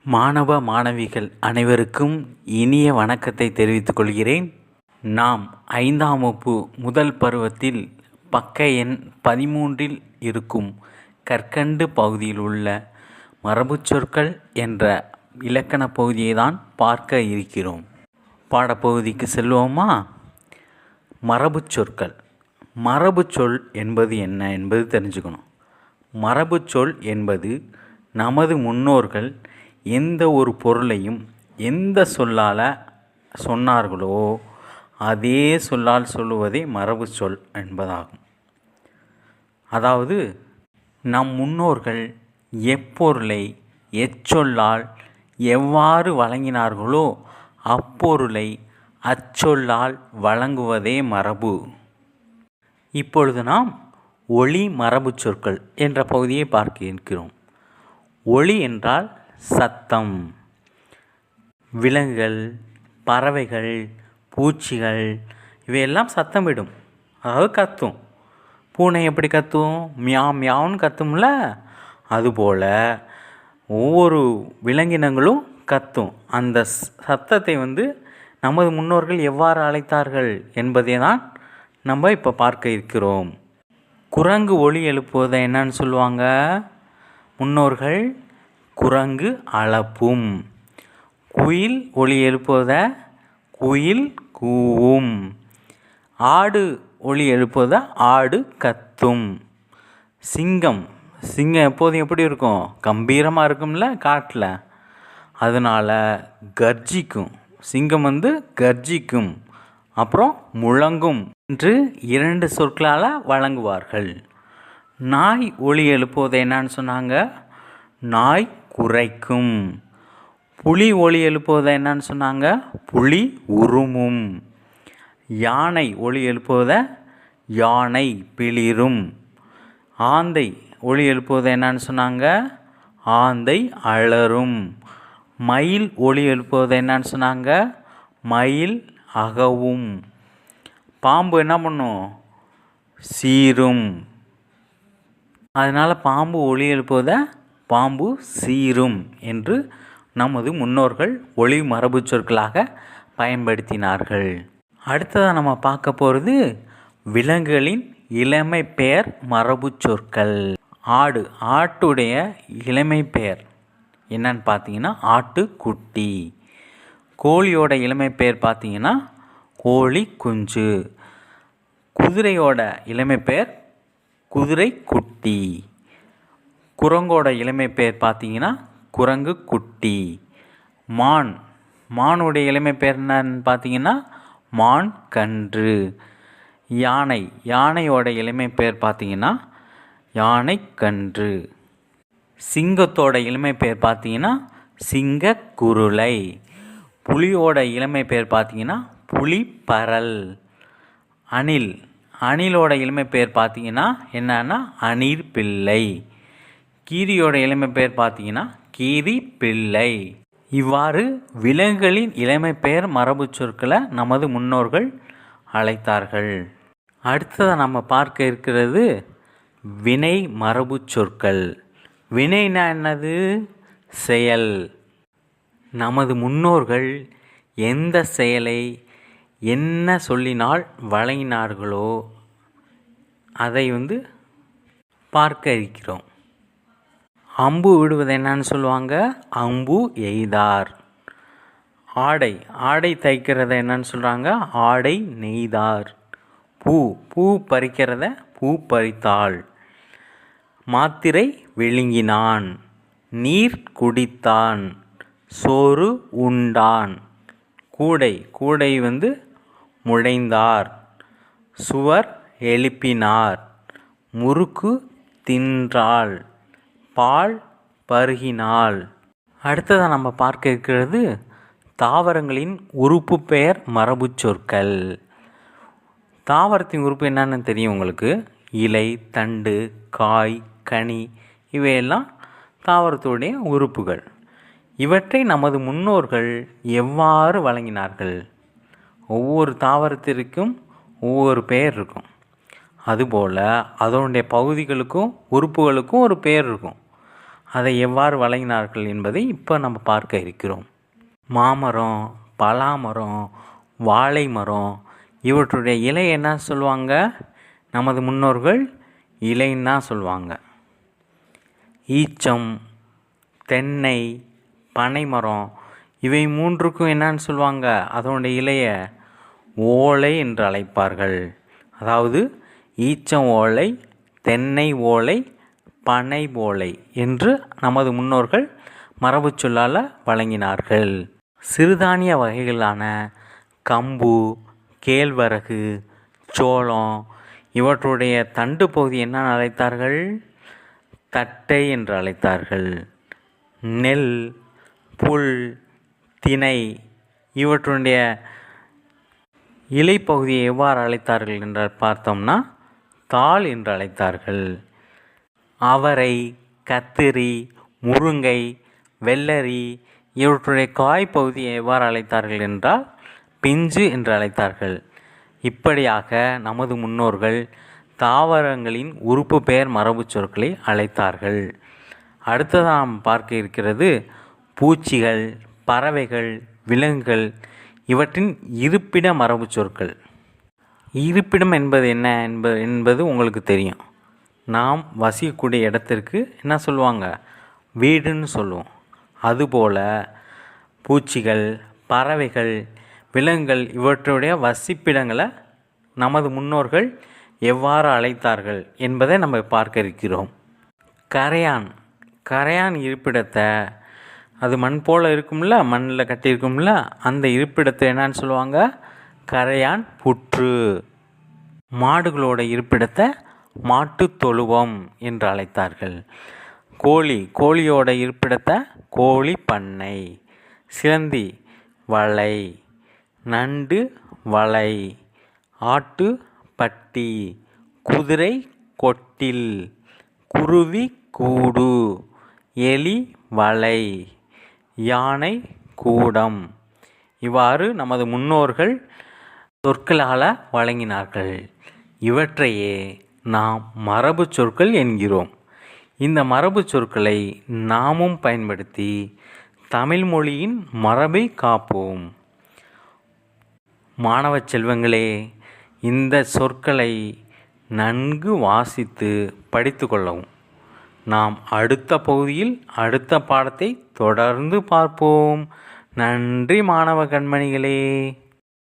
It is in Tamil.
மாணவ மாணவிகள் அனைவருக்கும் இனிய வணக்கத்தை தெரிவித்துக் கொள்கிறேன். நாம் 5ஆம் வகுப்பு முதல் பருவத்தில் பக்க எண் 13இல் இருக்கும் கற்கண்டு பகுதியில் உள்ள மரபுச்சொற்கள் என்ற இலக்கண பகுதியை தான் பார்க்க இருக்கிறோம். பாடப்பகுதிக்கு செல்வோமா? மரபுச்சொற்கள். மரபுச்சொல் என்பது என்ன என்பது தெரிஞ்சுக்கணும். மரபுச்சொல் என்பது நமது முன்னோர்கள் எந்த ஒரு பொருளையும் எந்த சொல்லால் சொன்னார்களோ அதே சொல்லால் சொல்லுவதே மரபு சொல் என்பதாகும். அதாவது நம் முன்னோர்கள் எப்பொருளை எச்சொல்லால் எவ்வாறு வழங்கினார்களோ அப்பொருளை அச்சொல்லால் வழங்குவதே மரபு. இப்பொழுது நாம் ஒலி மரபு சொற்கள் என்ற பகுதியை பார்க்க இருக்கிறோம். ஒலி என்றால் சத்தம். விலங்குகள், பறவைகள், பூச்சிகள் இவையெல்லாம் சத்தமிடும், அதாவது கத்தும். பூனை எப்படி கத்தும்? மியாவ் மியாவுன்னு கத்தும்ல, அதுபோல் ஒவ்வொரு விலங்கினங்களும் கத்தும். அந்த சத்தத்தை நமது முன்னோர்கள் எவ்வாறு அழைத்தார்கள் என்பதை தான் நம்ம இப்போ பார்க்க இருக்கிறோம். குரங்கு ஒலி எழுப்புவதை என்னன்னு சொல்லுவாங்க முன்னோர்கள்? குரங்கு அலப்பும். குயில் ஒலி எழுப்புவதை குயில் கூவும். ஆடு ஒலி எழுப்புவதை ஆடு கத்தும். சிங்கம் எப்போதும் எப்படி இருக்கும்? கம்பீரமாக இருக்கும்ல காட்டில், அதனால் கர்ஜிக்கும். சிங்கம் கர்ஜிக்கும், அப்புறம் முழங்கும் என்று 2 சொற்களால் வழங்குவார்கள். நாய் ஒலி எழுப்புவதை என்னன்னு சொன்னாங்க? நாய் குரைக்கும். புலி ஒலி எழுப்புவதை என்னன்னு சொன்னாங்க? புலி உருமும். யானை ஒலி எழுப்புவதை யானை பிளிரும். ஆந்தை ஒலி எழுப்புவதை என்னன்னு சொன்னாங்க? ஆந்தை அலறும். மயில் ஒலி எழுப்புவதை என்னன்னு சொன்னாங்க? மயில் அகவும். பாம்பு என்ன பண்ணும்? சீரும். அதனால் பாம்பு ஒலி எழுப்புவதை பாம்பு சீரும் என்று நமது முன்னோர்கள் ஒலி மரபு சொற்களாக பயன்படுத்தினார்கள். அடுத்ததாக நம்ம பார்க்க போகிறது விலங்குகளின் இளமை பெயர் மரபு சொற்கள். ஆட்டுடைய இளமை பெயர் என்னன்னு பார்த்தீங்கன்னா ஆட்டுக்குட்டி. கோழியோட இளமை பெயர் பார்த்தீங்கன்னா கோழி குஞ்சு. குதிரையோட இளமை பெயர் குதிரை குட்டி. குரங்கோட இளமை பெயர் பார்த்தீங்கன்னா குரங்கு குட்டி. மானுடைய இளமை பெயர் என்னன்னு பார்த்தீங்கன்னா மான் கன்று. யானையோட இளமை பெயர் பார்த்தீங்கன்னா யானை கன்று. சிங்கத்தோட இளமை பெயர் பார்த்தீங்கன்னா சிங்க குருளை. புலியோட இளமை பெயர் பார்த்தீங்கன்னா புலிப்பரல். அணிலோட இளமை பெயர் பார்த்தீங்கன்னா என்னன்னா அணில் பிள்ளை. கீரியோட இளமை பெயர் பார்த்தீங்கன்னா கீரி பிள்ளை. இவ்வாறு விலங்குகளின் இளமை பெயர் மரபு சொற்களை நமது முன்னோர்கள் அழைத்தார்கள். அடுத்ததாக நம்ம பார்க்க இருக்கிறது வினை மரபு சொற்கள். வினைனா என்னது? செயல். நமது முன்னோர்கள் எந்த செயலை என்ன சொல்லினால் வழங்கினார்களோ அதை பார்க்க இருக்கிறோம். அம்பு விடுவது என்னன்னு சொல்லுவாங்க? அம்பு எய்தார். ஆடை தைக்கிறத என்னன்னு சொல்கிறாங்க? ஆடை நெய்தார். பூ பறிக்கிறத பூ பறித்தாள். மாத்திரை விழுங்கினான். நீர் குடித்தான். சோறு உண்டான். கூடை முளைந்தார். சுவர் எழுப்பினார். முறுக்கு தின்றாள். பால் பருகினாள். அடுத்ததாக நம்ம பார்க்க இருக்கிறது தாவரங்களின் உறுப்பு பெயர் மரபு சொற்கள். தாவரத்தின் உறுப்பு என்னன்னு தெரியும் உங்களுக்கு? இலை, தண்டு, காய், கனி இவையெல்லாம் தாவரத்துடைய உறுப்புகள். இவற்றை நமது முன்னோர்கள் எவ்வாறு வழங்கினார்கள்? ஒவ்வொரு தாவரத்திற்கும் ஒவ்வொரு பெயர் இருக்கும். அதுபோல் அதனுடைய பகுதிகளுக்கும் உறுப்புகளுக்கும் ஒரு பெயர் இருக்கும். அதை எவ்வாறு வழங்கினார்கள் என்பதை இப்போ நம்ம பார்க்க இருக்கிறோம். மாமரம், பலாமரம், வாழை மரம் இவற்றுடைய இலை என்ன சொல்லுவாங்க? நமது முன்னோர்கள் இலைன்னு தான் சொல்லுவாங்க. ஈச்சம், தென்னை, பனைமரம் இவை மூன்றுக்கும் என்னன்னு சொல்லுவாங்க? அதனுடைய இலையை ஓலை என்று அழைப்பார்கள். அதாவது ஈச்சம் ஓலை, தென்னை ஓலை, பனை ஓலை என்று நமது முன்னோர்கள் மரபு சொல்லால் வழங்கினார்கள். சிறுதானிய வகைகளான கம்பு, கேழ்வரகு, சோளம் இவற்றுடைய தண்டு பகுதி என்ன அழைத்தார்கள்? தட்டை என்று அழைத்தார்கள். நெல், புல், திணை இவற்றுடைய இலைப்பகுதியை எவ்வாறு அழைத்தார்கள் என்று பார்த்தோம்னா தாள் என்று அழைத்தார்கள். அவரை, கத்திரி, முருங்கை, வெள்ளரி இவற்றுடைய காய்ப்பகுதியை எவ்வாறு அழைத்தார்கள் என்றால் பிஞ்சு என்று அழைத்தார்கள். இப்படியாக நமது முன்னோர்கள் தாவரங்களின் உறுப்பு பெயர் மரபு சொற்களை அழைத்தார்கள். அடுத்தது நாம் பார்க்க இருக்கிறது பூச்சிகள், பறவைகள், விலங்குகள் இவற்றின் இருப்பிட மரபு சொற்கள். இருப்பிடம் என்பது என்ன என்பது உங்களுக்கு தெரியும். நாம் வசிக்கக்கூடிய இடத்திற்கு என்ன சொல்லுவாங்க? வீடுன்னு சொல்லுவோம். அதுபோல் பூச்சிகள், பறவைகள், விலங்குகள் இவற்றுடைய வசிப்பிடங்களை நமது முன்னோர்கள் எவ்வாறு அழைத்தார்கள் என்பதை நம்ம பார்க்க இருக்கிறோம். கரையான் இருப்பிடத்தை, அது மண் போல் இருக்கும்ல, மண்ணில் கட்டியிருக்கும்ல, அந்த இருப்பிடத்தை என்னன்னு சொல்லுவாங்க? கரையான் புற்று. மாடுகளோட இருப்பிடத்தை மாட்டு தொழுவம் என்று அழைத்தார்கள். கோழியோட இருப்பிடத்தை கோழி பண்ணை. சிலந்தி வலை, நண்டு வலை, ஆட்டு பட்டி, குதிரை கொட்டில், குருவி கூடு, எலி வலை, யானை கூடம் இவ்வாறு நமது முன்னோர்கள் சொற்களால் வழங்கினார்கள். இவற்றையே நாம் மரபு சொற்கள் என்கிறோம். இந்த மரபு சொற்களை நாமும் பயன்படுத்தி தமிழ் மொழியின் மரபை காப்போம். மாணவ செல்வங்களே, இந்த சொற்களை நன்கு வாசித்து படித்து கொள்ளவும். நாம் அடுத்த பகுதியில் அடுத்த பாடத்தை தொடர்ந்து பார்ப்போம். நன்றி மாணவ கண்மணிகளே.